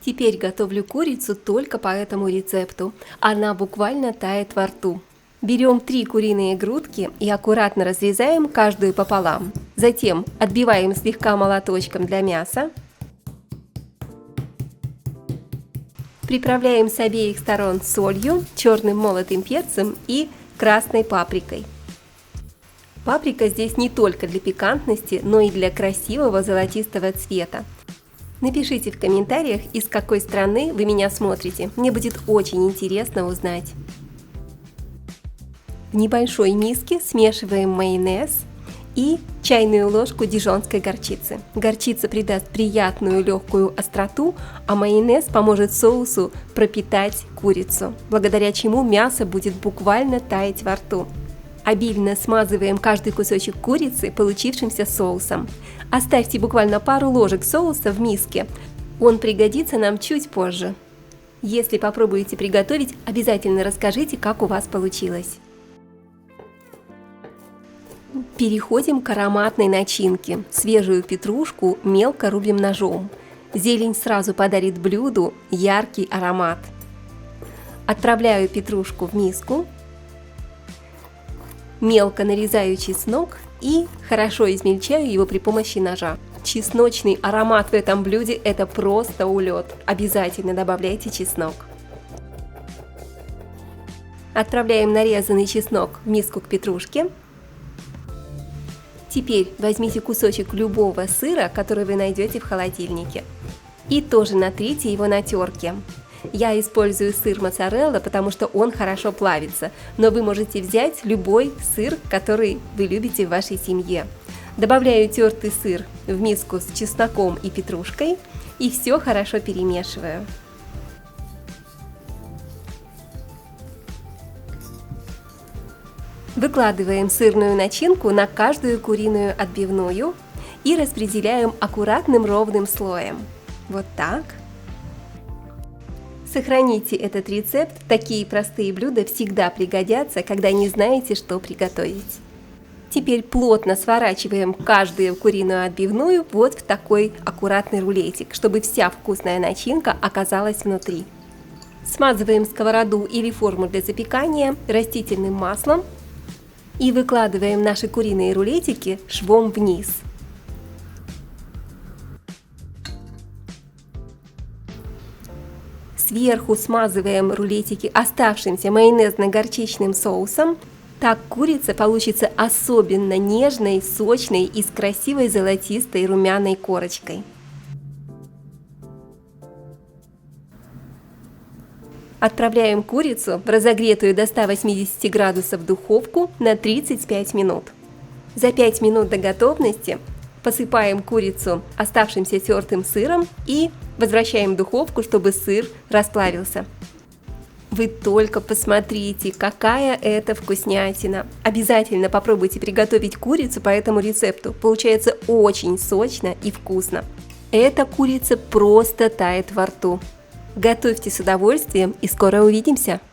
Теперь готовлю курицу только по этому рецепту. Она буквально тает во рту. Берем 3 куриные грудки и аккуратно разрезаем каждую пополам. Затем отбиваем слегка молоточком для мяса. Приправляем с обеих сторон солью, черным молотым перцем и красной паприкой. Паприка здесь не только для пикантности, но и для красивого золотистого цвета. Напишите в комментариях, из какой страны вы меня смотрите. Мне будет очень интересно узнать. В небольшой миске смешиваем майонез и чайную ложку дижонской горчицы. Горчица придаст приятную легкую остроту, а майонез поможет соусу пропитать курицу, благодаря чему мясо будет буквально таять во рту. Обильно смазываем каждый кусочек курицы получившимся соусом. Оставьте буквально пару ложек соуса в миске, он пригодится нам чуть позже. Если попробуете приготовить, обязательно расскажите, как у вас получилось. Переходим к ароматной начинке. Свежую петрушку мелко рубим ножом. Зелень сразу подарит блюду яркий аромат. Отправляю петрушку в миску. Мелко нарезаю чеснок и хорошо измельчаю его при помощи ножа. Чесночный аромат в этом блюде – это просто улет. Обязательно добавляйте чеснок. Отправляем нарезанный чеснок в миску к петрушке. Теперь возьмите кусочек любого сыра, который вы найдете в холодильнике, и тоже натрите его на терке. Я использую сыр моцарелла, потому что он хорошо плавится, но вы можете взять любой сыр, который вы любите в вашей семье. Добавляю тертый сыр в миску с чесноком и петрушкой и все хорошо перемешиваю. Выкладываем сырную начинку на каждую куриную отбивную и распределяем аккуратным ровным слоем. Вот так. Сохраните этот рецепт, такие простые блюда всегда пригодятся, когда не знаете, что приготовить. Теперь плотно сворачиваем каждую куриную отбивную вот в такой аккуратный рулетик, чтобы вся вкусная начинка оказалась внутри. Смазываем сковороду или форму для запекания растительным маслом и выкладываем наши куриные рулетики швом вниз. Сверху смазываем рулетики оставшимся майонезно-горчичным соусом. Так курица получится особенно нежной, сочной и с красивой золотистой румяной корочкой. Отправляем курицу в разогретую до 180 градусов духовку на 35 минут. За 5 минут до готовности посыпаем курицу оставшимся тертым сыром и возвращаем в духовку, чтобы сыр расплавился. Вы только посмотрите, какая это вкуснятина! Обязательно попробуйте приготовить курицу по этому рецепту. Получается очень сочно и вкусно. Эта курица просто тает во рту. Готовьте с удовольствием и скоро увидимся!